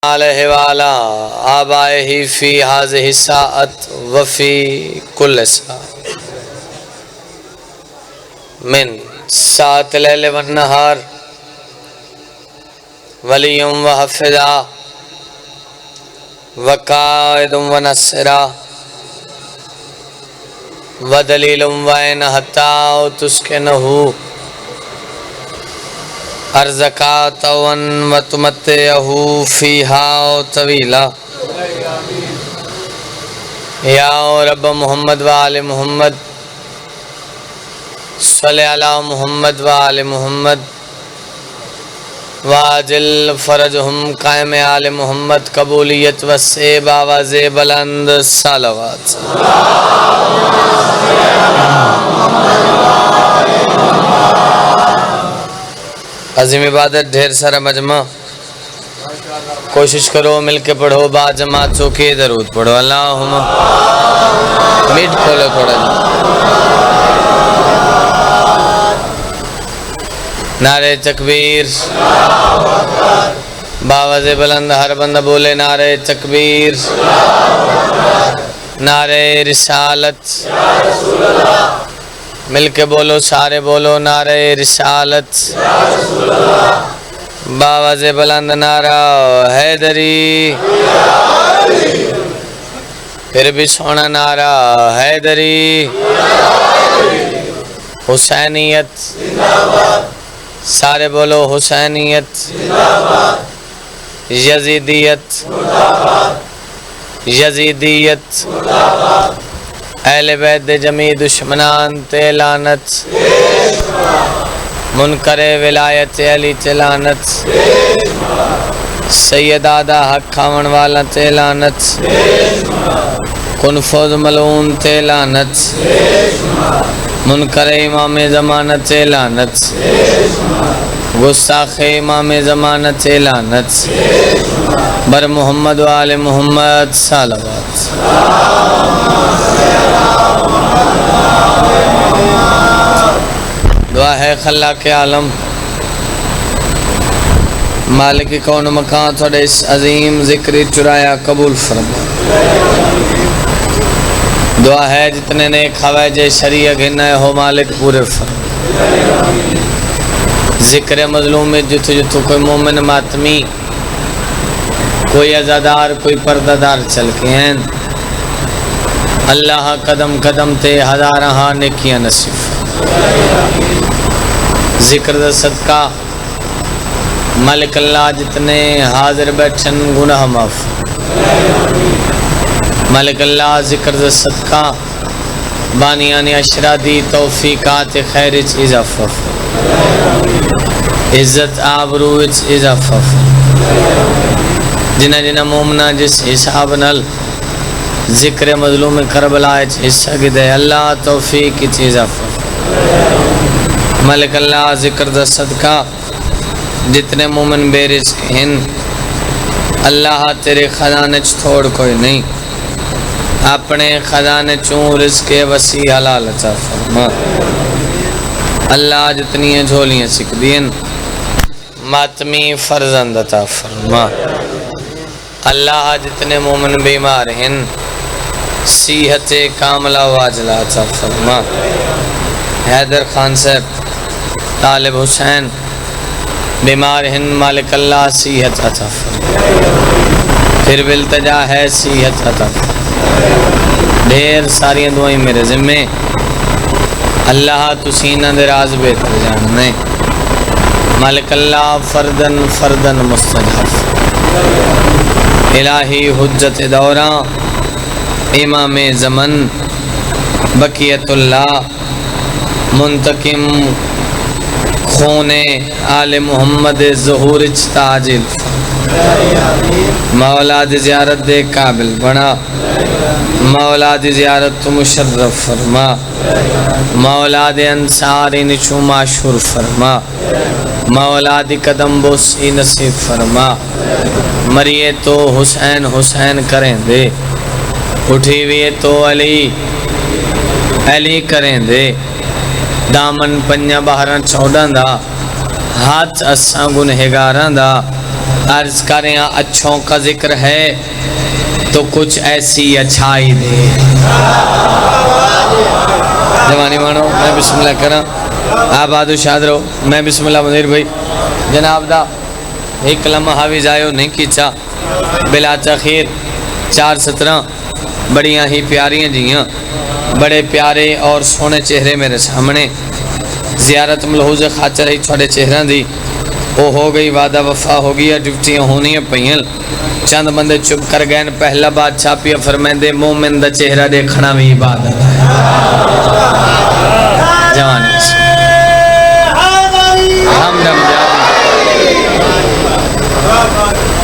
علیہ وعلا آبائہ فی هذه الساعت وفی کل ساعت من ساعت لیل والنہار ولی و حفظا وقائد و نصرا ودلیل وین حتی تسکنہو ارزقات و تمتعہ فیہا طویلا یا رب محمد و آل محمد صلی علی محمد و آل محمد واجل فرجہم قائم آل محمد قبولیت و سیب آواز بلند صلوات عظیم عبادت ڈھیر سارا مجمع کوشش کرو مل کے پڑھو با جماعت چوکے درود پڑھو اللہم میٹ کھولو تھوڑا نعرہ تکبیر باواز بلند ہر بندہ بولے نعرہ تکبیر نعرہ رسالت مل کے بولو سارے بولو نعرہ رسالت باواز بلند نعرہ حیدری پھر بھی سونا نعرہ حیدری حسینیت سارے بولو حسینیت یزیدیت یزیدیت اہل بیت جمی دشمنان تے لعنت منکر ولایت علی تے لعنت سید آدھا حق کھاون والا تے لعنت کنفوز ملعون تے لعنت منکر امام زمانہ تے لعنت گستاخ امام زمانہ تے لعنت بر محمد و آل محمد صلوات دعا ہے خلاق عالم مالک کون مکان تھوڑے اس عظیم ذکری چرایا قبول فرما دعا ہے جتنے نیک حوائج شریعہ گھنائے ہو مالک پورے فرما ذکر مظلوم میں جتو جتو کوئی مومن ماتمی کوئی عزادار کوئی پردہ دار چل کے ہیں اللہ قدم قدم تے ہزارہاں نیکیاں نصیب ذکر دا صدقہ مالک اللہ جتنے حاضر بیٹھن گناہ معاف مالک اللہ ذکر دا صدقہ بانیان اشرادی توفیقات خیر چ اضافہ عزت آبرو چ اضافہ جنہ جنہ مومنہ جس حساب نل ذکر مظلوم کربلا حصہ کی دے اللہ توفیق کی اضافہ ملک اللہ ذکر دا صدقہ جتنے مومن بے رزق ہیں اللہ تیرے خزانے چھوڑ کوئی نہیں اپنے خزانے چوں رزق وسیع حلال عطا فرما اللہ جتنی جھولیاں سکھ دین ماتمی فرزند عطا فرما اللہ جتنے مومن بیمار ہیں صحت کاملہ واجلہ عطا فرما حیدر خان صاحب طالب حسین بیمار ہیں مالک اللہ صحت عطا فرما پھر بالتجا ہے صحت عطا فرما ڈھیر ساری دعائیں میرے ذمے اللہ تسینہ دراز بہتر جاننے مالک اللہ فردن فردن مستجاب الہی حجت دوراں امام زمن بقیت اللہ منتقم خون آل محمد ظہور تاجل مولا دی زیارت دے قابل بنا مولا دی زیارت مشرف فرما مولا دے انصاری نشو معشور فرما مولا دی قدم بوسی نصیب فرما مریے تو حسین حسین کریں دے اٹھی ہوئے تو علی علی کریں دے دامن پنجا باہراں چوڑاں دا ہاتھ اساں گنہگاراں دا عرض کریں اچھوں کا ذکر ہے تو کچھ ایسی اچھائی دے. جوانی مانو میں بسم اللہ کرا آباد و شاد رہو. میں بسم اللہ منیر بھائی جناب دا ایک لمحہ بھی ضائع نہیں کیچا. بلا تاخیر 4:17 بڑیاں ہی پیاریاں جیاں بڑے پیارے اور سونے چہرے میرے سامنے. زیارت ملحوظ خاطر ہی چھوڑے چہرہ دی وہ ہو گئی وعدہ وفا ہو گئی ڈیوٹیاں ہونی پئیل. چند بندے چپ کر گئے. پہلا بادشاہ پیا فرمائندے مومن دا چہرہ دیکھنا بھی عبادت ہے. جوانی ہم دم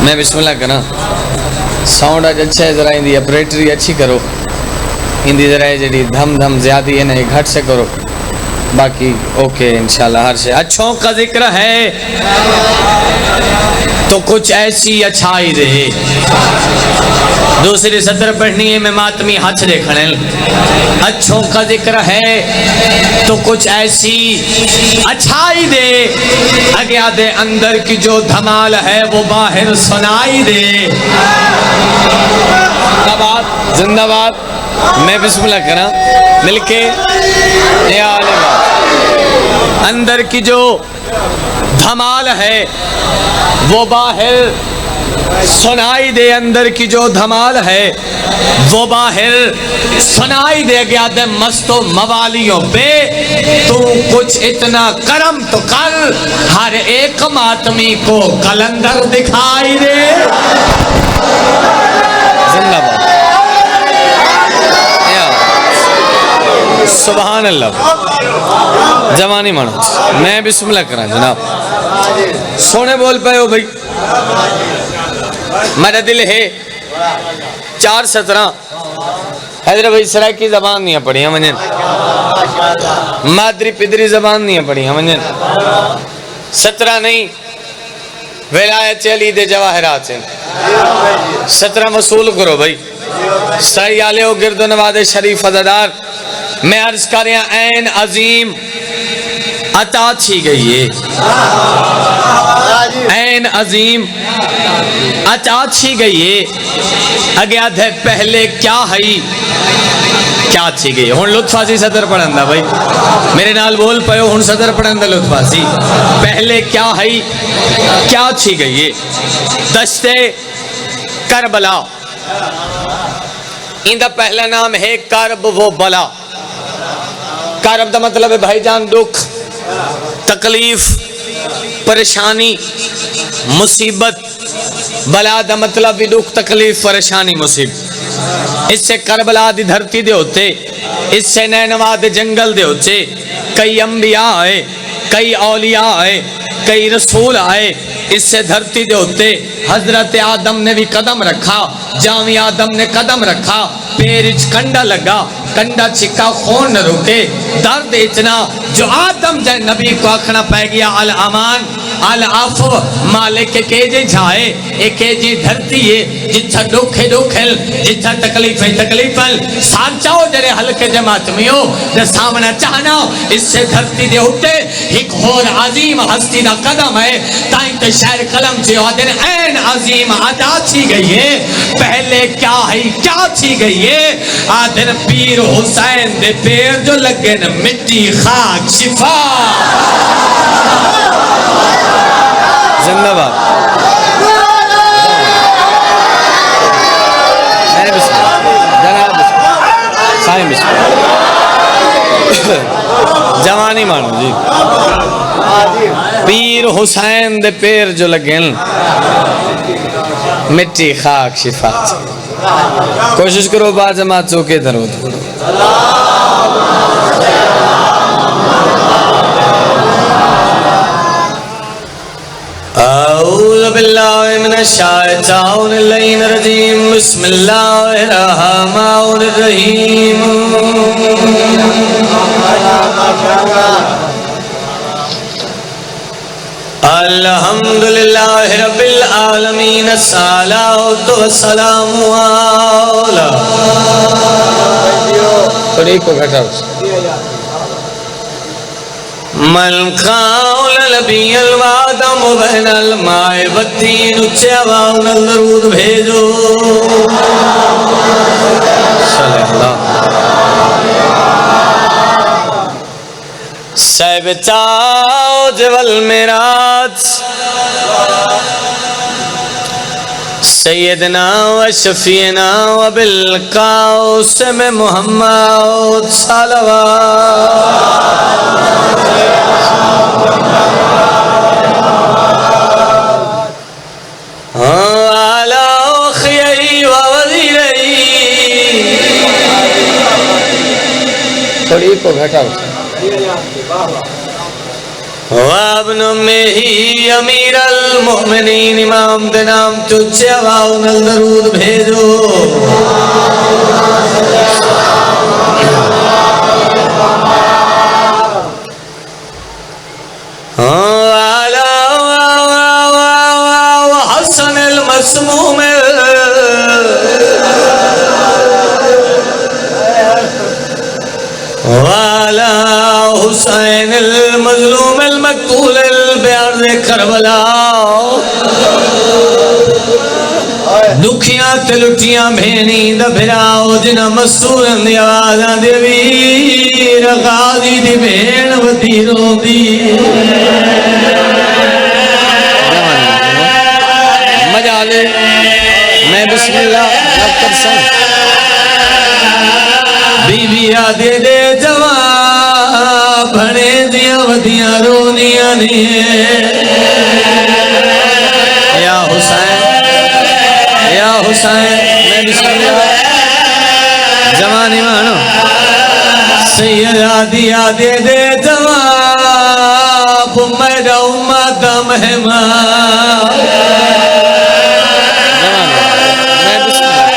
میں بسم اللہ کرنا. ساؤنڈ آج اچھا ہے ذرا اندھی اپریٹری اچھی کرو. اندھی ذرا جڑی دھم دھم زیادہ ہے نا گھٹ سے کرو. باقی اوکے انشاءاللہ ہر سے اچھوں کا ذکر ہے تو کچھ ایسی اچھائی دے. دوسری سطر پڑھنی ہے میں ماتمی ہاتھ دیکھنے. اچھوں کا ذکر ہے تو کچھ ایسی اچھائی دے. آگے آدھے اندر کی جو دھمال ہے وہ باہر سنائی دے. زندہ باد زندہ باد. میں بسم اللہ کرا مل کے یا اندر کی جو دھمال ہے وہ باہر سنائی دے. اندر کی جو دھمال ہے وہ باہر سنائی دے. گیا دے مست و موالیوں پہ تو کچھ اتنا کرم تو کر ہر ایک ماتمی کو کلندر دکھائی دے. زندہ باد سبحان اللہ. جوانی مانو میں بسم اللہ کرا جناب. سونے بول پائے ہو بھائی. میرا دل ہے 4:17 حیدر بھائی سرائکی زبان نہیں پڑھی ہم انجن مادری پدری زبان نہیں پڑھی ہم انجن 17 نہیں ولایت علی دے جواہرات ہیں 17 وصول کرو بھائی. سرائی آلے ہو گرد و نواد شریف عزدار. میں عرض کر رہا این عظیم عطا تھی گئی ہے. این عظیم عطا تھی گئی ہے. اگے آدھے پہلے کیا ہے کیا تھی گئی. ہون لطفاسی صدر پڑھندہ بھائی میرے نال بول پہو. ہون صدر پڑھندہ لطفاسی. پہلے کیا ہے کیا تھی گئی ہے. دشت کربلا اندہ پہلا نام ہے کرب و بلا. کرب دا مطلب ہے بھائی جان دکھ تکلیف پریشانی مصیبت. بلا دا مطلب بھی دکھ تکلیف پریشانی مصیبت. اس سے کربلا دی دھرتی دے ہوتے اس سے نینوا دے جنگل دے ہوتے. کئی انبیاء آئے کئی اولیاء آئے کئی رسول آئے. اس سے دھرتی دے ہوتے حضرت آدم نے بھی قدم رکھا. جامی آدم نے قدم رکھا. پیرچ کنڈا لگا کنڈا چکا خون نہ روکے. درد اتنا جو آدم جائے نبی کو آکھنا پہ گیا الامان العفو مالک کے جے جھائے. ایک جے دھرتی ہے جتھا ڈوکھے ڈوکھل جتھا تکلیفیں تکلیفل سانچاؤ جرے حلقے جماعت میں ہو نہ سامنا چاہنا. اس سے دھرتی دے ہوتے ایک اور عظیم ہستی دا قدم ہے. تائیں تے شہر قلم سے آدھن این عظیم عطا تھی گئی ہے. پہلے کیا ہے کیا تھی گئی ہے. آدھن پیر حسین دے پیر جو لگے نا مٹی خاک شفا. زندہ باد. جناب سائن جوانی مانو جی. پیر حسین دے پیر جو لگے مٹی خاک شفا. کوشش کرو با جماعت چوکے درود. اعوذ باللہ من الشیطان الرجیم. بسم اللہ الرحمن الرحیم. الحمدللہ رب العالمین. الصلاۃ والسلام علی تھوڑی کو گھٹا من قول نبی الوادم بین الماء والتین اچھے آواؤن درود بھیجو صلی اللہ صاحب تاج والمراج سیدنا و شفیعنا و بالقاسم محمد صلوات تھوڑی کو گھٹا وابن امیہی امیر المؤمنین امام دنام چچے واؤن الدرود بھیجو حسن المسموم والا حسین المظلوم المقتول بیارد کربلا دکھیاں تلٹیاں بھینی دبھراؤ جنہ مستورن دی آوازاں دے ویر غازی دی بھین ودیروں دی مجالے میں بسم اللہ نفتر سن بی بی آدھے دے جواب بھنے دیا ودیاں رونیاں نہیں یا حسین یا حسین میں بسم اللہ جوانی مانو سید آدھے دے جواب میرا امت مہمان میں بسم اللہ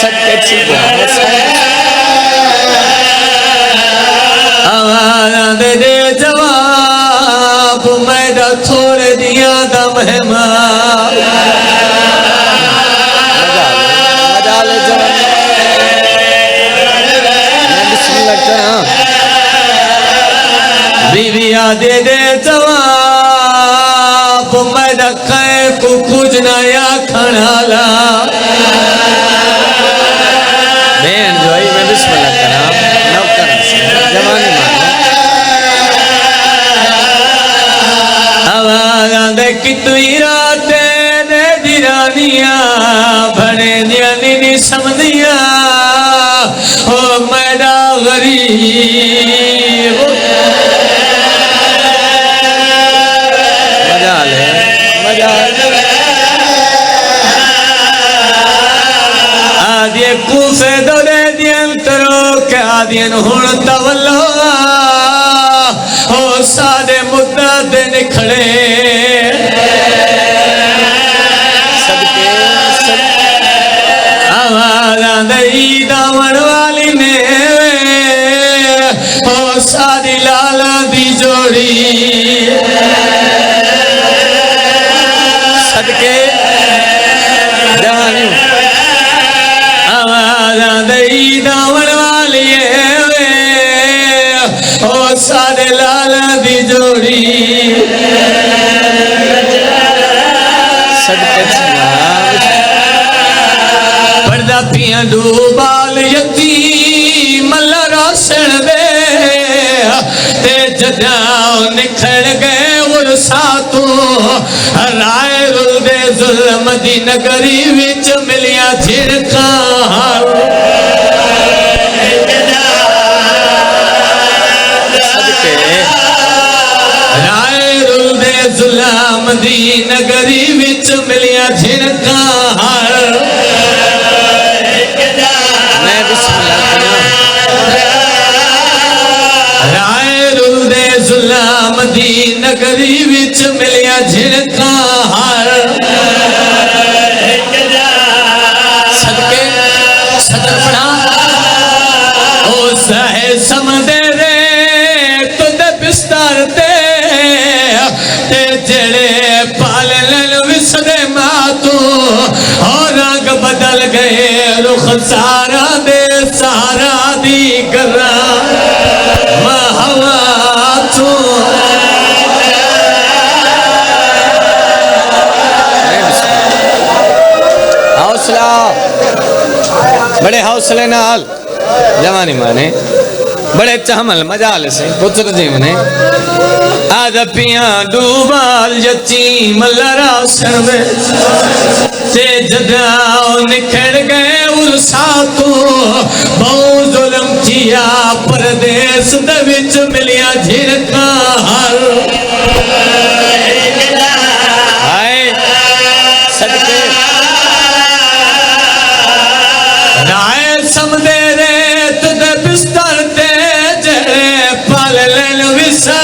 سب کے ٹھیک ہے آواز دے دے جواب میرا تھوڑے دیا دا مہمان مجال جواب میں بسم اللہ کرا بی بی آدھے دے جواب میرا کھائے کو کچھ نیا کھڑالا بین جو آئی میں بسم اللہ کرا نو کرا جوانی مانو آواز دے کتوئی راتیں دے دیرانیاں بھنے دیا نینی سمدیاں او میرا غریب مجال ہے مجال آدھے کوفے دو دے دین ترو کہ آدھین ہون تولو او سادے مدد نکھڑے صدقے آوازاں دئی دامن والی نے او سادی لالا دی جوڑی صدقے جوانی آوازاں دئی دامن والی او سادے لالا دی جوڑی صدقے پردہ پیاں ڈوبال یتیم اللہ راسن دے تے جداؤ نکھڑ گئے ورساتوں رائے رل دے ظلم دی نگری وچ ملیاں جھڑکاں رائے رل دے ظلم دی نگری وچ ملیاں جھڑکاں میں بسم اللہ کرنا رائے رل دے ظلم دی نگری وچ ملیاں جھڑکاں صدقے صدر پڑھا او سہے سمدے رے تو دے بستر تے جڑے پالن وسدے ماتوں اور رنگ بدل گئے رخ سارا دے سارا دی گرہ مہوا حوصلہ بڑے حوصلے نال جوانی مانے بڑے چہمل مجال سے پتر جیونے آدھ پیاں ڈوبال یتیم لراسن میں تے جداؤ نکھڑ گئے ارساتوں بہو ظلم کیا پردیس دوچ ملیا جھرکا آئے صدقے رائے سمدے ریت دے بستر تے جڑے پال لین وسا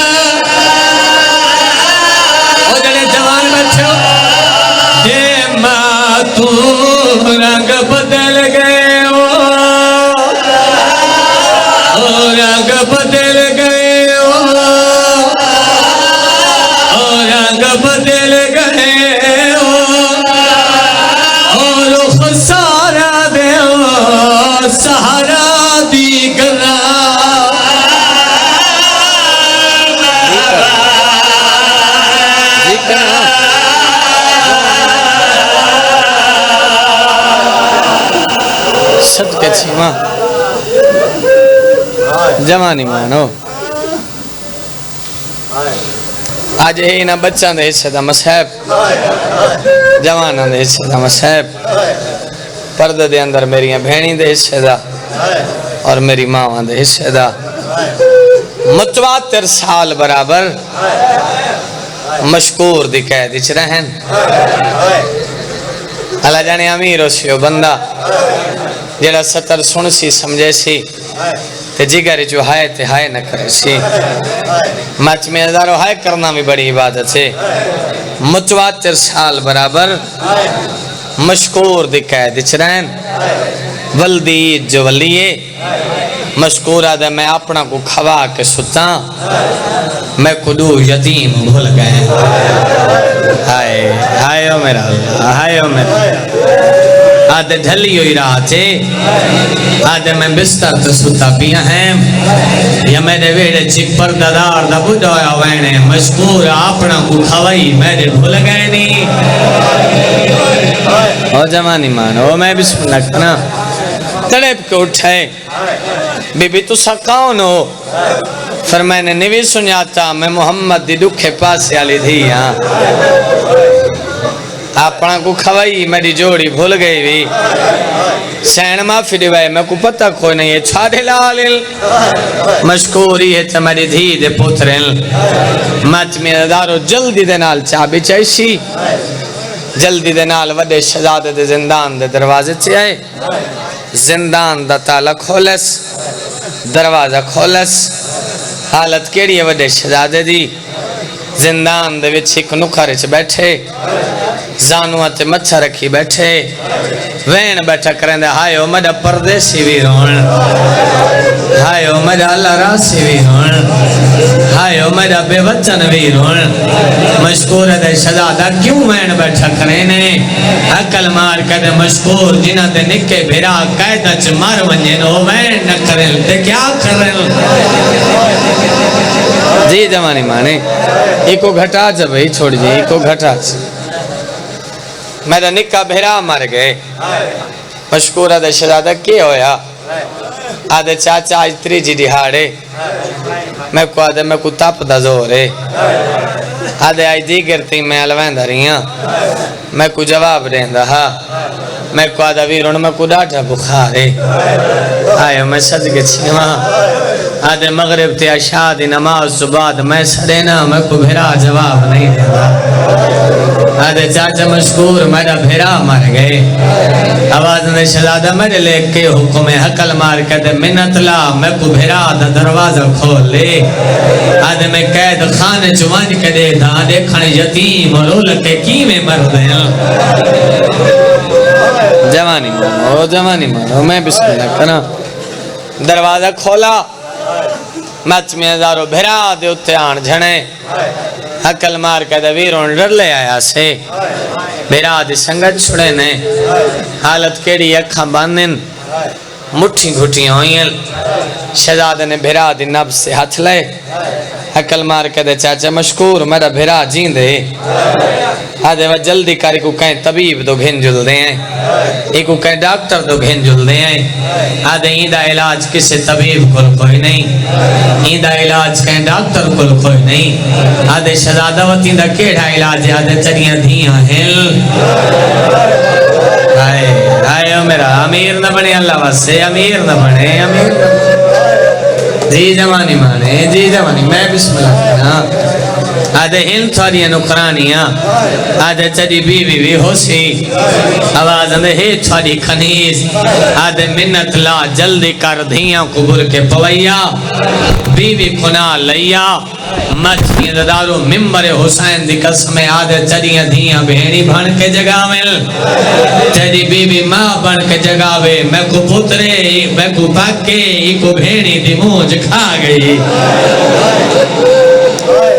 او جڑے جوان بیٹھے ہو دے ماں تو رنگ بدل گئے ہو رنگ بدل گئے ہو رنگ بدل گئے ہو اور سارا دے ہو سہارا دی گرہ صدقے چھیمہ جوانی مانو آج ہی نہ بچہ دے حصے دا مسحب جوانہ دے حصے دا مسحب پردہ دے اندر میری بھینی دے حصے دا اور میری ماں دے حصے دا متواتر سال برابر مشکور دی قید اچ رہن اللہ جانے امیر ہو سی بندہ جڑا ستر سن سی سمجھے سی تے جگر جو ہائے تے ہائے نہ کرے سی مچ میں ہزاروں ہائے کرنا بھی بڑی عبادت ہے متواتر سال برابر مشکور دی قید اچ رہن ولدی جو ولیے مشکورہ دے میں اپنا کو کھوا کے ستا میں کدو یتیم بھول گئے ہائے ہائے میرا اللہ ہائے میرا آدھے ڈھلی ہوئی رہتے آدھے میں بستر تو ستا پیا ہیں یا میرے ویڑے چک پر دادار دا بڑھا ہویا وینے مشکور اپنا کو کھوائی میرے بھول گئے نہیں او جوانی مانو میں بسم اللہ کنا تڑپ کے اٹھائے بی بی تو سا کون ہو پھر میں نے نوی سنیاتا میں محمد دی دکھے پاسے آلی دھی ہاں اپنا کو کھوائی میری جوڑی بھول گئی بھی سین معافی دیوائے میں کو پتہ کوئی نہیں ہے چھاڑے لالل مشکوری ہے تا میری دھی دے پوترل مچ میں دارو جلدی دے نال چابی چاہیسی جلدی دے نال وڈے شہزادے دے زندان دے دروازے سے آئے زندان دا تالا کھولس دروازہ کھولس حالت کیڑی ہے وڈے شہزادے دی زندان دے وچ ایک نکھارے چ بیٹھے زانوہ تے مچھا رکھی بیٹھے وین بیٹھا کریں دے ہائیو مڈا پردیسی بھی رون ہائیو مڈا اللہ راسی بھی رون ہائیو مڈا بے وچن بھی رون مشکور دے شہزادہ کیوں وین بیٹھا کریں نے عقل مار کے دے مشکور جنہ دے نکے بھیرا قیدہ چ مار ونجن ہو وین نہ کریں تے کیا کریں جی جوانی مانے ایکو گھٹا جا بھئی چھوڑ جی ایکو گھٹا جا میرا نکا بھیرا مر گئے مشکورہ دے شہزادہ کیا ہویا آدھے چاچا آج تری جی دہاڑے میں کو آدھے میں کو تاپ دا زورے آدھے آج دیگر تھی میں علوین دھریاں میں کو جواب دیں دہا میں کو آدھا ویرون میں کو ڈاٹا بخارے آئے میں سج کے چھیماں آدھے مغرب تے عشاء دی نماز صبح میں سرینا میں کو بھیرا جواب نہیں دیتا آدھے چاچا مشکور میرا بھیرا مر گئے آواز نے شہزادہ میرے لے کے حکم حقل مار کے دے منت لا میں کو بھیرا دا دروازہ کھول لے آدھے میں قید خانے چوان کے دے دا دیکھن یتیم اور اولتے کی میں مر دیا جوانی مانو میں بسم اللہ کرنا دروازہ کھولا مچ میں ہزاروں بھیرا دے اتے آن جھنے حقل مار کے دے ویرون ڈر لے آیا سے بھیرا دے سنگت چھڑے نے حالت کیڑی اکھاں باندن مٹھی گھٹیاں ہوئیں شہزادے نے بھرا دی نبض سے ہاتھ لے حکل مار کے دے چاچا مشکور میرا بھرا جین دے آدھے وہ جلدی کاری کو کہیں طبیب دو گھن جل دے ہیں ایک کو کہیں ڈاکٹر دو گھن جل دے ہیں آدھے ایدہ علاج کسے طبیب کل کوئی نہیں ایدہ علاج کہیں ڈاکٹر کل کوئی نہیں آدھے شہزادہ وطین دا کیڑا علاج ہے آدھے چڑیاں دھیاں ہل آئے میرا امیر نہ بنے اللہ واسے امیر نہ بنے امیر نہ بنے جی جوانی مانے جی جوانی میں بسم اللہ کرنا آدھے ہن تھوڑی نکرانیاں آدھے چڑی بیوی بھی ہو سی آواز آدھے ہی تھوڑی کھنیز آدھے منت لا جلدی کر دھیاں قبر کے پویا بیوی کنا لیا مچھیں دارو ممبر حسین دی قسم آدھے چڑیاں دھیاں بہنی بھن کے جگہ مل چڑی بیوی ماں بن کے جگہ وے میں کو پترے میں کو پاکے ایک کو بہنی دی موج کھا گئی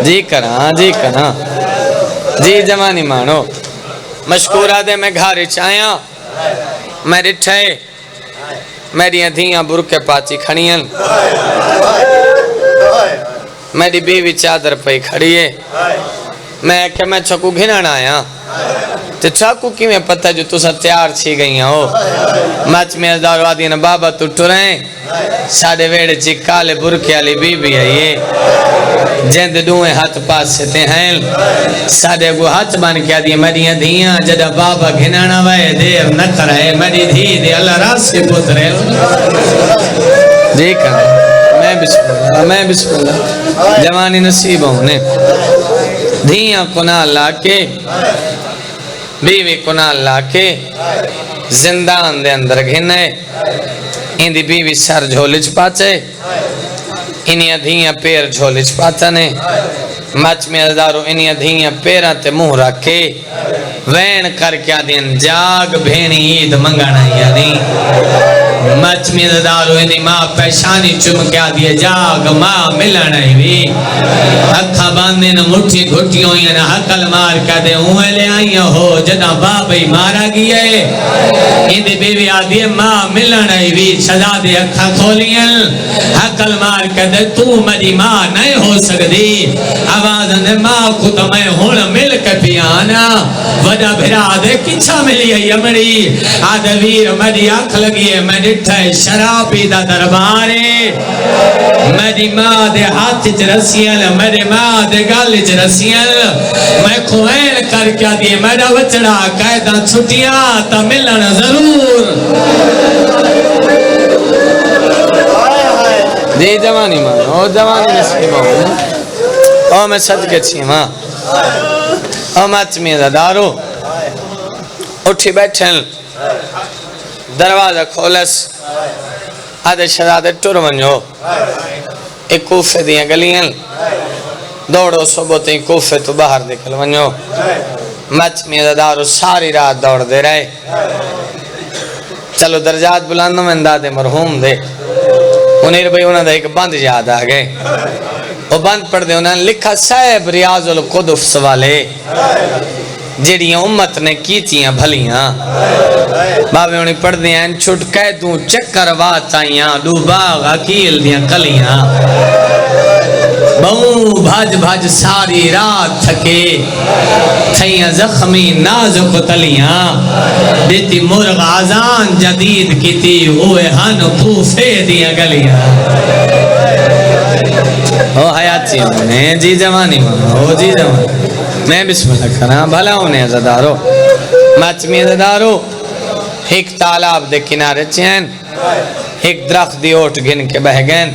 جی کنا جی جوانی مانو مشکورہ دے میں گھاری چاہیاں میں رٹھے میری دھیاں برکے پاچی کھڑیاں میری بیوی چادر پہ کھڑی ہے میں کہ میں چھکو گھنانا آیا تو چھکو کی میں پتہ جو تُسا تیار چھی گئی ہو مچ میں ازدار وادی نے بابا تو ٹرائیں ساڑھے ویڑے چی کالے برکے علی بی بی ہے یہ جند دوئے ہاتھ پاس ستے ہیں ساڑھے گو ہاتھ بان کیا دیئے میری دھیاں جدہ بابا گھنانا وائے دیر نہ کرائے میری دھی دی اللہ راسی پترے جی کریں میں بسم اللہ جوانی نصیب ہوں نے دھیاں کنال لاکے بیوی کنال لاکے زندان دے اندر گھنے اندی بیوی سر جھولچ پاچے انہی دھیاں پیر جھولچ پاچنے مچ میں ازدارو انہی دھیاں پیرہ تے منہ رکھے وین کر کیا دین جاگ بھینی عید منگانا یعنی مچ میں ازدارو انہی ماں پیشانی چمکیا دیے جاگ ماں ملنا بھی اکھا باندین مٹھی گھٹیوں یا حقل مار کیا دے اوہ لے آئیاں ہو جدہ بابی مارا گیا ہے اندی بیوی آدھی ماں ملنا بھی سزا دے اکھا کھولیں حقل مار کیا دے تو میری ماں نہیں ہو سکتی آواز اندے ماں کو تو میں ہون مل کے پیانا وجہ بھرا دے کچھا ملی ہے یمڑی آدھے ویر میری آنکھ لگی ہے میں ڈٹھے شرابی دا دربارے میری ماں دے ہاتھ چرسیل میری ماں دے گال چرسیل میں کوئین کر کیا دیئے میرا وچڑا قائدہ چھٹیاں تا ملنا ضرور جی جوانی ماں او جوانی نصیب ہوں او میں صدقے چھیں ماں او مچ میں دارو اٹھی بیٹھن دروازہ کھولس آدھے شہزادے ٹر ونجو ایک کوفے دیاں گلیاں دوڑو صبح تھی کوفے تو باہر نکل ونجو مچ میں دارو ساری رات دوڑ دے رہے چلو درجات بلاندوں میں اندادے مرحوم دے انہیں بھئی انہوں نے ایک بند یاد آگئے وہ بند پڑھ دے انہوں نے لکھا صاحب ریاض القدف سوالے جیڑیاں امت نے کیتیاں بھلیاں بابے انہیں پڑھ دیاں چھٹکے دوں چکر واتائیاں دو باغ اکیل دیاں کلیاں بہوں بھاج بھاج ساری رات تھکے تھیاں زخمی نازک تلیاں دیتی مرغ آزان جدید کی تھی اوے ہن کوفے دیاں گلیاں او حیاتی ہونے جی جوانی ماں او جی جوانی میں بسم اللہ کرنا بھلا ہونے زدارو مچمی زدارو ایک تالاب دے کنارے چین ایک درخت دی اوٹ گن کے بہ گئن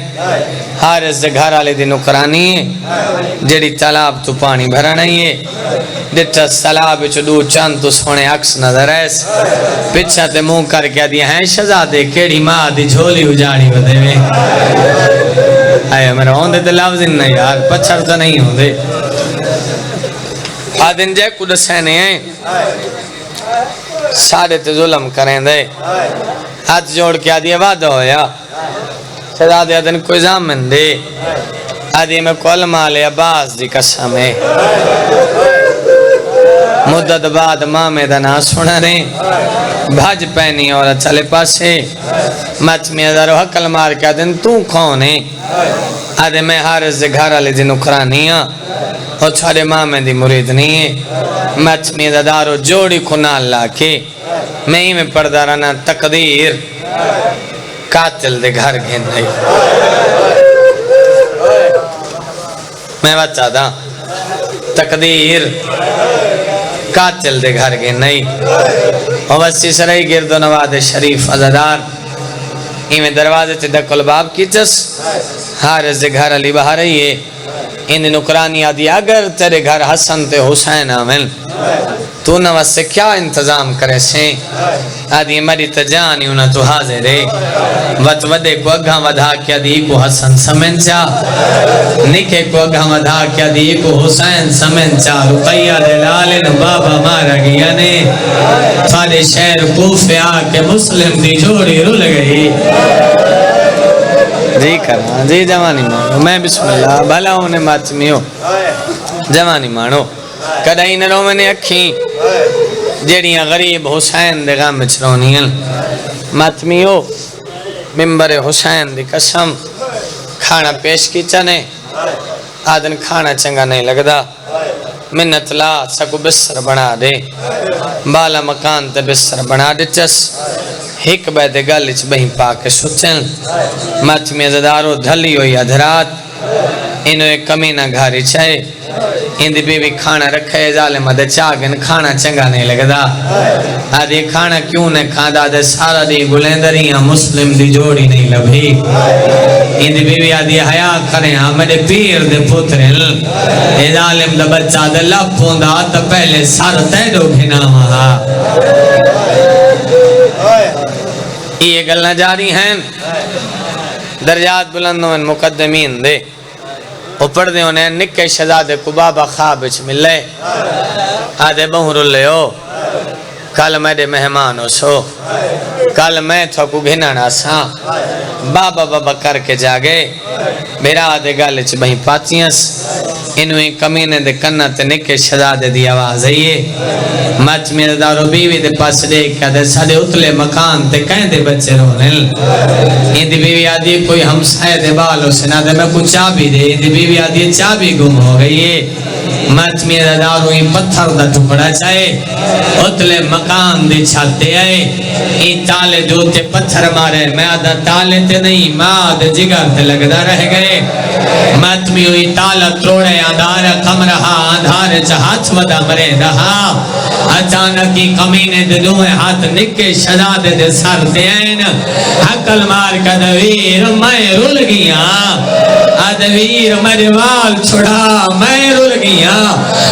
حارس دے گھر آلے دی نکرانی ہے جڑی تالاب تو پانی بھرا نہیں ہے ڈٹا سلاب چو دو چند تو سونے عکس نظر ایس پچھا تے موں کر کیا دیا ہیں شہزادے کیڑی ماں دی جھولی اجاڑی ودے میں آئے میرا ہوندے تے لفظ نہیں یار پچھر تو نہیں ہوندے آدھن جے کود سینے ہیں ساڑھے تے ظلم کریں دے ہاتھ جوڑ کے آدھی وعدہ ہویا شہزادے آدھن کوئی زامن دے آدھی میں کول مالے عباس دی قسم ہے مدت بعد مامے دا نا سنا نے بھاج پینی اور چلے پاسے مچ میں ادارو حقل مار کیا دن تو کون ہے آدھے میں حارس دے گھر آلے دی نکرانی ہاں اور چھوڑے مامے دی مرید نہیں ہے مچ میں ادارو جوڑی کھنال لاکے میں ہی میں پردہ رہنا تقدیر قاتل دے گھر گھن رہی میں بچہ دا تقدیر قاتل دے گھر گھن رہی اور وسی سرائی گرد و نواد شریف عزدار میں دروازے تے دکل باب کی چس حارس دے گھر علی بہا رہی ہے ان نکرانی آدھی اگر تیرے گھر حسن تے حسین آمن تو نواز سے کیا انتظام کرے سے آدھی مری تجانی انہا تو حاضر ہے وط ودے کو اگھا ودھا کیا دی کو حسن سمن چا نکے کو اگھا ودھا کیا دی کو حسین سمن چا رقیہ دلالن بابا مارا گیا نے تھالے شہر کوفے آکے مسلم دی جوڑی رول گئی جی کرنا جی جوانی مانو میں بسم اللہ بھلا ہونے ماتمی ہو جوانی مانو کدائی نرو میں نے اکھیں جیڑیاں غریب حسین دے غام بچرونی ہیں ماتمی ہو ممبر حسین دی قسم کھانا پیش کی چنے آدن کھانا چنگا نہیں لگدا منت لا سکو بسر بنا دے بالا مکان تے بسر بنا دے چس ہک بیدے گلچ بہن پاکے سچن مچ میں زدارو دھلی ہوئی ادھرات انہوں ایک کمینہ گھاری چاہے اندھی بی بی کھانا رکھے ظالمہ دے چاگن کھانا چنگا نہیں لگدا آدھی کھانا کیوں نے کھادا دے سارا دی گلندریاں مسلم دی جوڑی نہیں لبھی اندھی بی بی آدھی حیاء کریں میرے پیر دے پترل اے ظالم دا بچہ دے لپوں دا تا پہلے سار تیڑو گھنا وہاں یہ گلنا جاری ہیں درجات بلندوں میں مقدمین دے اوپر دے انہیں نکے شہزاد کو بابا خوابچ ملے آدھے بہر لے ہو کل میرے مہمان ہو سو کل میں تھا کو گھنانا سا بابا بابا کر کے جاگے میرا آدھے گالچ بہی پاتیاں انہویں کمینے دے کنہ تے نکے شہزاد دی آواز آئیے مچ میں دارو بیوی دے پاس دیکھا دے سادے اتلے مکان تے کہیں دے بچے رونل اندھی بیوی آدھی کوئی ہمسائے دے بالو سنا دے میں کو چابی دے اندھی بیوی آدھی چابی گم ہو گئی ہے مچ میں دارو ہی پتھر دا ٹکڑا چاہے اتلے مکان دے چھاتے آئے این تالے جو تے پتھر مارے میں آدھا تالے تے نہیں میں آدھا جگر تے لگدہ رہ گئے مچ میں ہوئی تالا تروڑے آدھارا کم رہا آدھارے چاہت ودا مرے رہا اچانکی کمینے دے دوئے ہاتھ نکے شہزاد دے سر دین حقل مار کا دویر میں رول گیا دویر میرے وال چھڑا میں رول گیا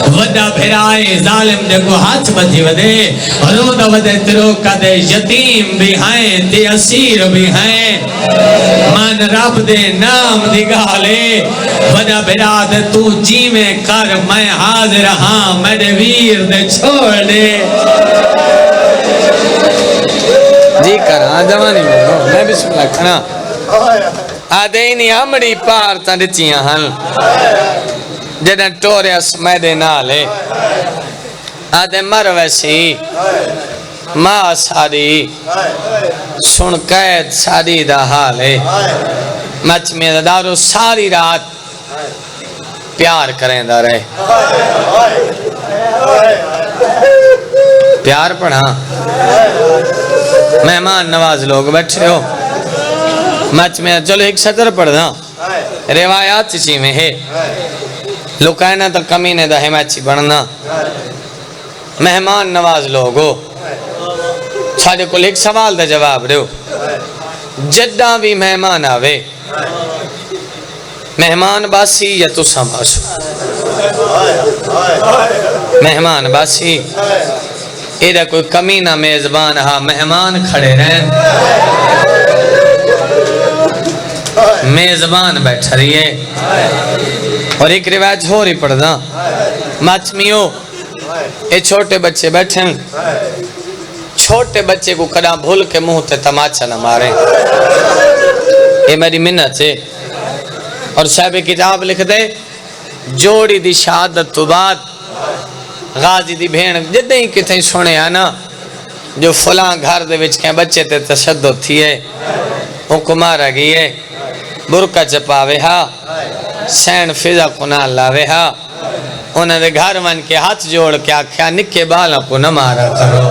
ودا پھرائے ظالم دے کو ہاتھ بدھی ودے رودا ودے ترو کا دے یتیم بھی ہیں تے اسیر بھی ہیں من رب دے نام دی گالے ودا پھرا دے تو جی میں کر میں حاضر ہاں میرے ویر دے چھوڑ دے جی کرا جوانی میں بسم اللہ کھنا آدھے انہی ہمڑی پارتاں دچیاں ہن جنہیں ٹوریس میدے نالے آدھے مرویسی ماں ساری سن قید ساری دا حالے مچ میں دارو ساری رات پیار کریں دا رہے پیار پڑھا مہمان نواز لوگ بیٹھے ہو مچ میں چلو ایک سطر پڑھ دا روایات چیزیں میں ہے لکائنہ تو کمینے دا حمایچی بڑھنا مہمان نواز لوگو چھاڑے کو ایک سوال دا جواب رہو جدہ بھی مہمان آوے مہمان باسی یا تو سماسو مہمان باسی ایدہ کوئی کمینہ میزبان ہاں مہمان کھڑے رہیں میزبان بیٹھ رہی ہے اور ایک روایت ہو رہی پڑھ دا ماتمیوں اے چھوٹے بچے بیٹھیں چھوٹے بچے کو کڑا بھول کے منہ تے تماچا نہ مارے یہ میری منت ہے اور صاحب کتاب لکھ دے جوڑی دی شہادت تو بعد غازی دی بھین جدے ہی کتھیں سنے آنا جو فلاں گھر دے وچ کہیں بچے تے تشدد تھی ہے ان کو مارا گئی ہے برکہ چپاوے ہا سین فضا کنال لاوے ہا انہوں نے گھر من کے ہاتھ جوڑ کے آکھیا نکے بالا کو نہ مارا کرو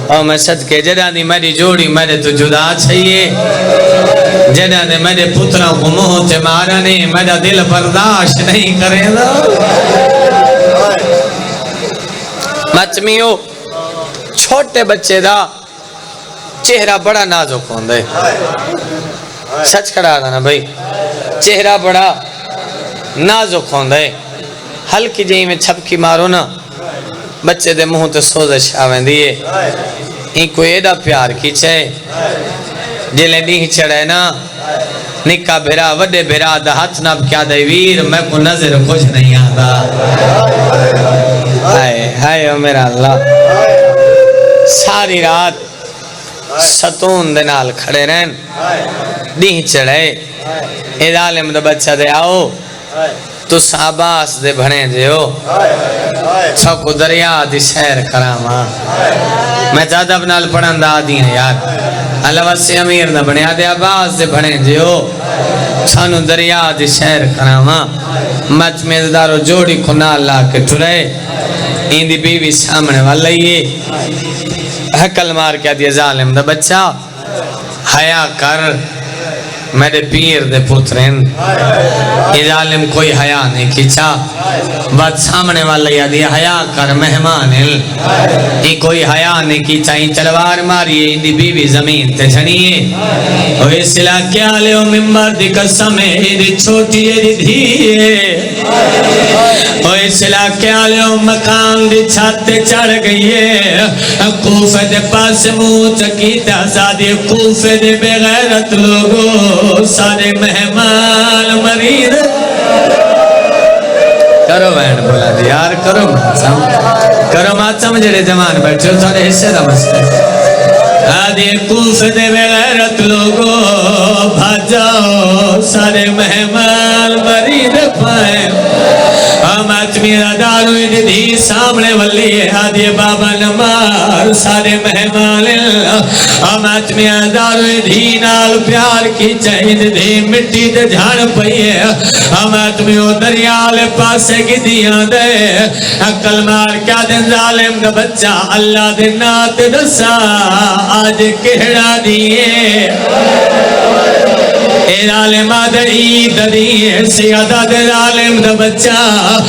اور میں صدقے جدہ دی میری جوڑی میرے تو جدا چاہیے جدہ نے میرے پتروں کو منہ تے مارا نہیں میرا دل برداشت نہیں کرے گا مچمیو چھوٹے بچے دا چہرہ بڑا نازک ہوندے سچ کھڑا تھا نا بھائی چہرہ بڑا نازک ہوندے ہلکی جہی میں چھپکی مارو نا بچے دے منہ تے سوزش آویں دیئے ان کو ایڈا پیار کیچھے جلے نہیں چڑھے نا نکا بھرا وڈے بھرا دا ہاتھ ناب کیا دے ویر میں کو نظر کچھ نہیں آتا ہائے او میرا اللہ ساری رات ستون دے نال کھڑے رہن نہیں چڑھے اے ظالم دا بچہ دے آؤ تو ساباس دے بھنے دے ہو چھوکو دریا دی سیر کراما میں زیادہ بنال پڑھن دا آدھی ہیں یار اللہ واسے امیر نہ بنے آدھے آباس دے بھنے دے ہو چھانو دریا دی سیر کراما مچ میزدارو جوڑی کھنا اللہ کے ٹھرے این دی بیوی سامنے والا یہ حکل مار کیا دیا ظالم دا بچہ حیاء کر میرے پیر دے پترین یہ ظالم کوئی حیاء نہیں کھچا بات سامنے والا یا دیا حیاء کر مہمان یہ کوئی حیاء نہیں کھچا یہ تلوار ماریے یہ دی بیوی زمین تے جھنیے اور اس علاقے آلے و ممبر دی قسم ہے یہ دی چھوٹی ہے دی دھیے اور اس علاقے آلے و مقام دی چھاتے چڑھ گئی ہے کوفہ دے پاس موت چکیتا آزادی کوفہ دے بغیرت لوگوں سارے مہمان مرید کرو بہن بولا دی یار کرو ماتم جڑے جمان بیٹھے ہو سارے حصے دا مسئلہ آدھی کوفہ دے بغیرت لوگو بھاجاؤ سارے مہمان مرید پائیں آمات میرا داروی دی سامنے والی ہے آدھی بابا نمار سارے مہمان آمات میرا داروی دی نال پیار کی چاہید دی مٹی دے جھاڑ پئی ہے آمات میرا دریال پاسے کی دیاں دے اکل مار کیا دن ظالم دا بچہ اللہ دے نات دسا آج کہڑا دیئے اے ظالم آدھری دریئے سیادہ دے ظالم دا بچہ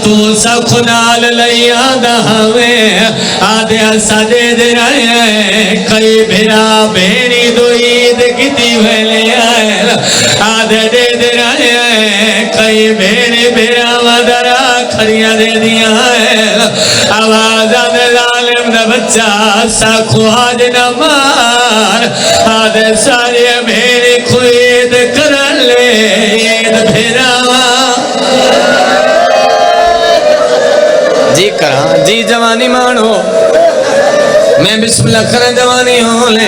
تو سا خنال لئی آدھا ہمیں آدھے سادے دے رہے کئی بھرا بھیری دو عید کتی بھلے آئے آدھے دے رہے کئی بھیری بھرا مدرہ کھڑیاں دے دیا ہے آواز آدھے ظالم دا بچہ ساکھو آج نہ مار آدھے سارے بھیری خوید کر لے عید بھرا جی کراں جی جوانی مانو میں بسم اللہ کریں جوانی ہوں لے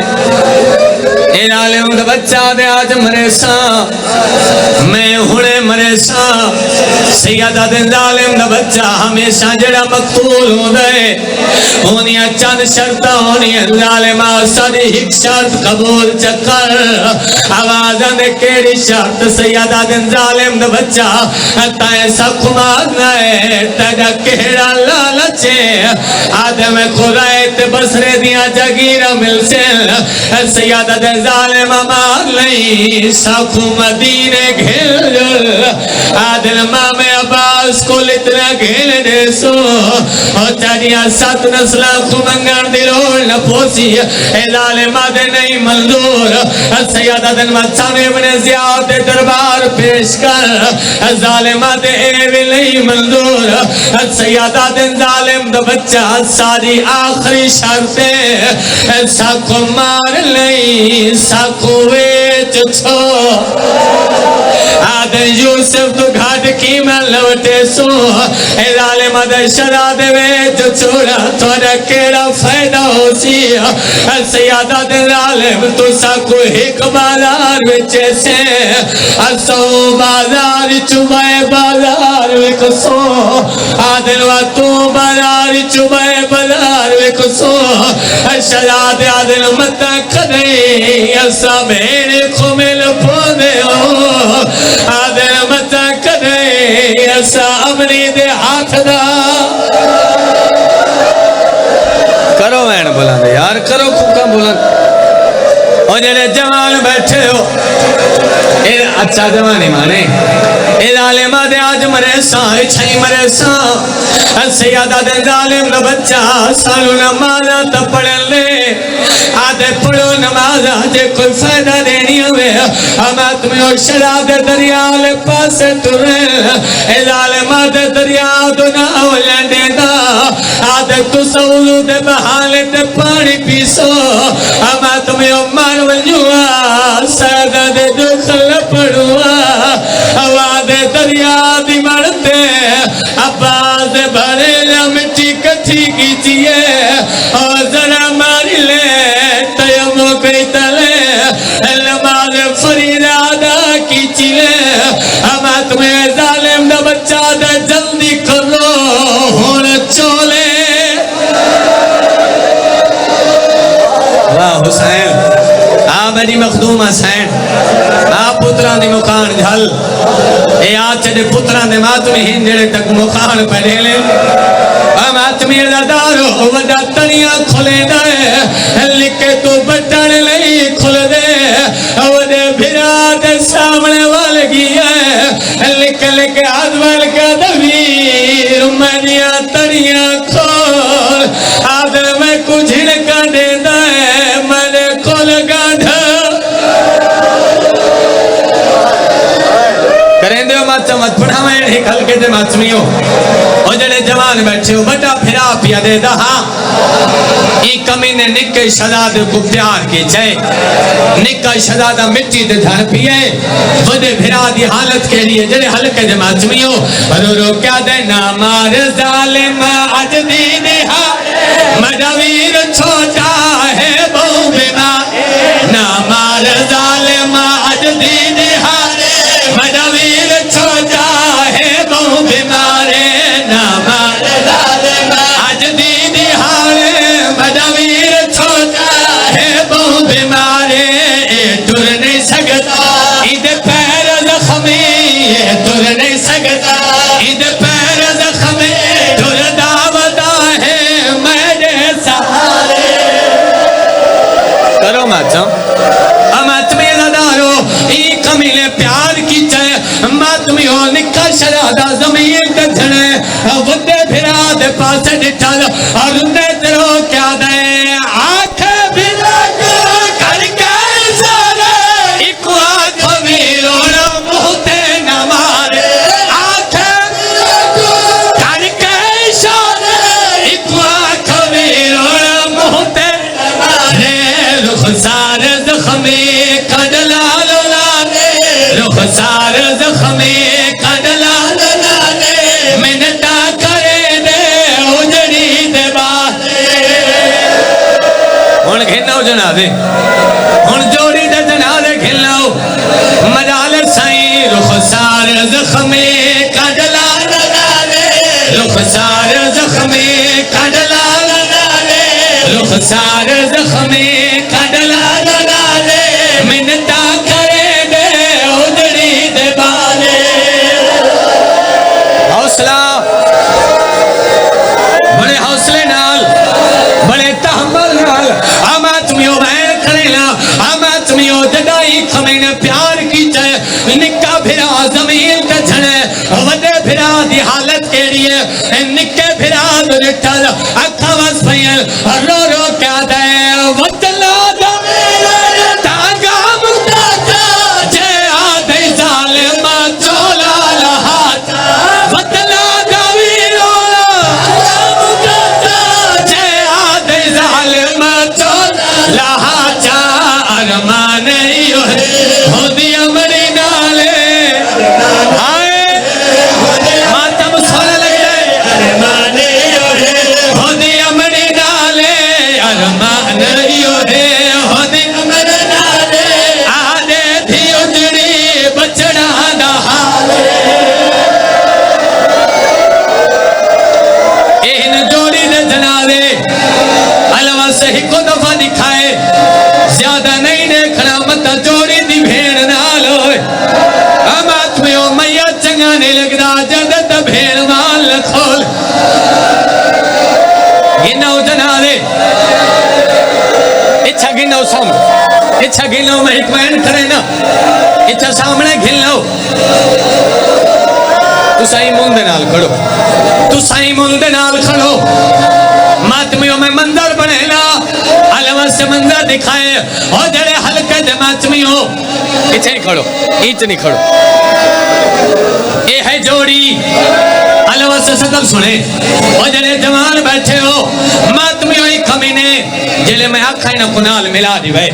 اے عالم دا بچہ دے آج مرے ساں میں ہونے مرے ساں سیدہ دے عالم دا بچہ ہمیشہ جڑا مقتول ہو دے ہونیاں چند شرطہ ہونیاں عالم آسادی ایک شرط قبول چکر آوازہ دے کیڑی شرط سیدہ دے عالم دا بچہ تائیں سکھ مارنا ہے تیجا کہڑا لالچے آدم خورائے تے بسرے دیا جگیرہ مل سے سیدہ دے ظالم مار لئی ساکھو مدینے گھل جل آدھل مام عباس کو لتنا گھل دے سو اور چاڑیاں سات نسلہ کو منگان دی روڑ نہ پوسی اے ظالم آدھے نہیں منظور سیدہ دن مچھانے ابن زیاد دربار پیش کر ظالم آدھے اے بھی نہیں منظور سیدہ دن ظالم دا بچہ ساری آخری شرطیں ساکھو مار لئی ساکھو ویچ چھو آدھے یوسف تو گھاٹ کی میں لوٹے سو اے ظالم دے شرع دے ویچ چھوڑا تھوڑا کیڑا فائدہ ہو سی سیادہ دے ظالم تو سا کو ایک بازار وچے سے اسو بازار چوبائے بازار وکسو آدھے لوا تو بازار چوبائے بازار وکسو شرع دے آدھے متا کھڑے اسا میرے کھومل پوندے ہو آدھے متا کھڑے ایسا امنی دے ہاتھ دا کرو وین بلند یار کرو کھوکا بلند اور جنہیں جوان بیٹھے ہو اچھا جوانی مانے اے ظالمہ دے آج مرے ساں چھئی مرے ساں سیادہ دے ظالم نہ بچہ سالو نمازہ تا پڑھن لے آدھے پڑھو نمازہ جے کوئی فائدہ دینی ہوئے ہمیں تمہیں شرع دے دریا لے پاسے ترین اے ظالمہ دے دریا دنا اولین دینا آدھے تو سولو دے بحالے دے پانی پیسو ہمیں تمہیں عمر ونجوا سیدہ دے دکھل پڑھوا آدھے دریا دی مرتے عباس بھرے مٹی کٹھی کیجئے اور ذرا ماری لے تیمو کئی تلے نماز فرید ادا کیجئے ہم تمہیں ظالم دا بچہ دے جلدی کرو ہون چولے واہ حسین میری مخدوم حسین آپ پتران دی مکان جھل اے آج دے پتران دے ماتمی ہن جڑے تک مکان پڑھے لے ماتمی دارو وڈا تنیاں کھلے دے لکھے تو بٹن لئی کھل دے وڈے بھرا دے سامنے والگی ہے لکھ ہاتھ وال کا دویر منیا تنیاں کھول آدھر میں کچھ ہنکا دے دے میں نے کھول گاڑھا کریں دے ماتا مت پڑھا میں ایک ہلکے دے ماتمیوں اور جڑے جوان بیٹھے ہو بڑا پھرا پیا دے دہا ایک کمینے نکے شہزادے کو پیار کی جائے نکا شہزادہ مٹی دے دھر پیے ودے بھرا دی حالت کے لیے جڑے ہلکے دے ماتمیوں رو رو کیا دے نامار ظالم آج دی دہا مدویر چھوٹا ہے بہو بیما نامار ظالم آج دی دہا مدویر چھوٹا ہے بہو بیمارے نامار ظالم آج دی دہاڑے مدویر چھوٹا ہے بہو بیمارے اے ٹر نہیں سکتا اید پیر زخمی اے ٹر نہیں سکتا اید پیر زخمی ٹر دعوتا ہے میرے سہارے کرو ماتم اماتمی زدارو ای کمیلے پیار کی چاہے ماتمی ہو نکا شرادہ زمین کے جھنے ودے بھرا دے پاسے ڈٹھل اور اندے تیرو کیا دے آنکھ بھرا کر کے سارے ایک آنکھ میرونا مہتے نہ مارے آنکھ بھرا کر کے سارے ایک آنکھ میرونا مہتے نہ مارے رخسار زخمی کڈلال لانے رخسار زخمی کڈلال لانے منتا کرے دے اجڑی دے باتے ہون گھناؤ جنا دے ہون جوڑی دے جنا دے گھناؤ مجال سائیں رخسار زخمی کڈلال لانے رخسار زخمی کڈلال لانے رخسار زخمی کڈلال لانے منتا کرے دے اجڑی دے بانے حوصلہ بڑے حوصلے نال بڑے تحمل نال آماتمیوں بہن کھڑیلا آماتمیوں جدائی کھمین پیار کی چاہے نکا بھرا زمین کا جھنے ودے بھرا دی حالت کے لیے نکے بھرا دو رٹھل اکھا وز پہیل رو رو کیا دے وطلا دمیلے تاگا مداتا جے آدھے ظالم چولا لہاتا وطلا دمیلولا تاگا مداتا جے آدھے ظالم چولا لہاتا ارمان ایو ہے ہو دی امری نالے دکھائے زیادہ نہیں دیکھنا مت جوڑی دی بھیڑ نال ہوئے امات میں او میاں چنگا نہیں لگدا جدت بھیڑ مال کھول گناو جنالے اچھا گناو سامنے اچھا گناو میں حکمین کرے نا اچھا سامنے گھناو تو سائی مون دے نال کھڑو تو سائی مون دے نال کھڑو ماتمیوں میں منظر بنے نا علامت سے منظر دکھائے اور جڑے حلقے دے ماتمیوں اچھا نہیں کھڑو ایچ نہیں کھڑو اے ہے جوڑی علامت سے صدر سنے اور جڑے جوان بیٹھے ہو ماتمیوں ہی کمینے جلے میں آکھائی نا کنال ملا دیوئے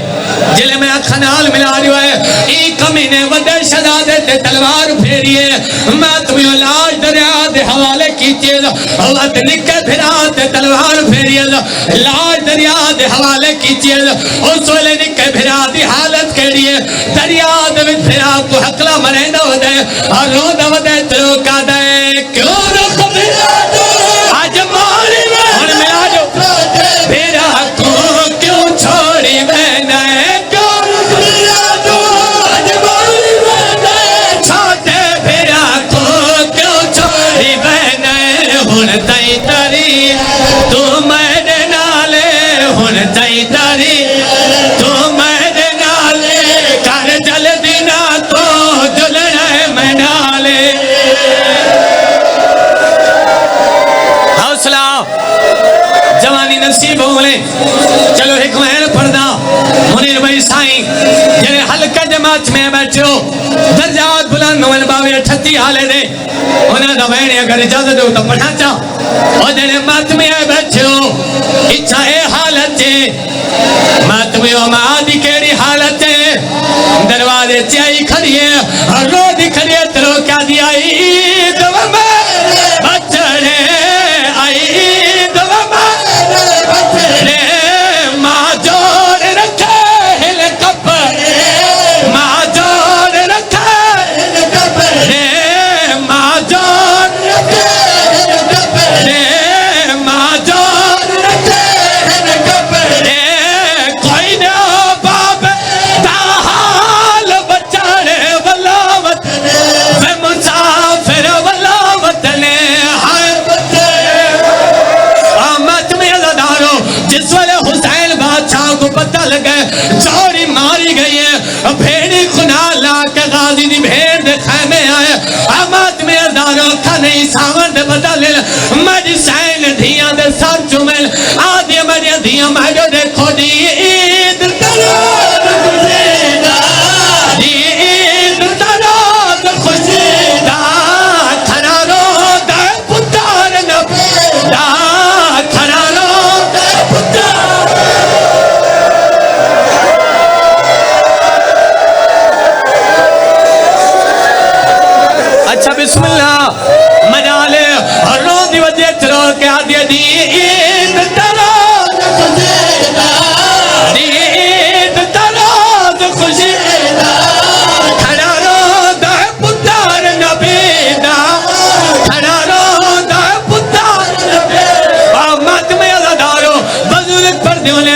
جلے میں آکھنال ملا دیوئے ای کمینے ودے شدادے تے تلوار پھیریے ماتمیوں لاش دریا دے حوالے کیچئے ود نکے پھرا تے تلوار پھیریے لاش دریا دے حوالے کیچئے اس ویلے نکے پھرا دی حالت کیڑیے دریا دے پھرا کو حقلہ مرے نہ ودے اور رو نہ ودے تلو کا دے کیوں رخ پھرا دو آج ماری میں اور ملا جو پھرا کو کیوں چھوڑی میں نئے کیوں رخ پھرا دو آج ماری میں نئے چھوٹے پھرا کو کیوں چھوڑی میں نئے ہن تائی تاری تو میرے نالے ہن تائی تاری تو میرے نالے کر جل دینا تو جلنے میں نالے حوصلہ جوانی نصیب ہولے چلو حکمین پردہ منیر بھائی سائیں جنہیں حلقہ جماعت میں بیٹھے ہو درجات بلند نوین باوی 38 حالے دے انہیں دوینے اگر اجازت دو تو پڑھا چاہ اور جنہیں ماتمی آئے بیٹھے ہو اچھا اے حالت ہے ماتمی و معادی کیڑی حالت ہے دروازے چاہی کھڑیے اور رو دی کھڑیے ترو کیا دیا عید و میرے بچڑے عید و میرے بچڑے ماں جوڑ رکھے ہل کپڑے ماں جوڑ رکھے ہل کپڑے ماں جوڑ رکھے ہل کپڑے ماں جوڑ رکھے ہل کپڑے کوئی نہ باب دا حال بچڑے والا وطن میں مسافر والا وطن ہائے بچڑے آمد میں ازادارو جس والے حسین بادشاہ کو پتہ لگے جوڑی ماری گئی ہے بھیڑی خنا لا کے غازی دی بھیڑ دے خیمے آئے آمد میں ازادارو کھا نہیں ساون دے پتہ لے مجھ سین دھیاں دے سر چومل آدھی مجھے دھیاں مجھے دیکھو دی عید تراد خوشیدہ دی عید تراد خوشیدہ کھنا رو دے پتار نبیدہ کھنا رو دے پتار اچھا بسم اللہ مجالے اور رو دی وجہ ترو کے آدھی دی عید تراد خوشیدہ دی عید تراد خوشیدہ کھنا رو دے پتار نبیدہ کھنا رو دے پتار نبیدہ آمد میں ازادارو بزرگ پر دیونے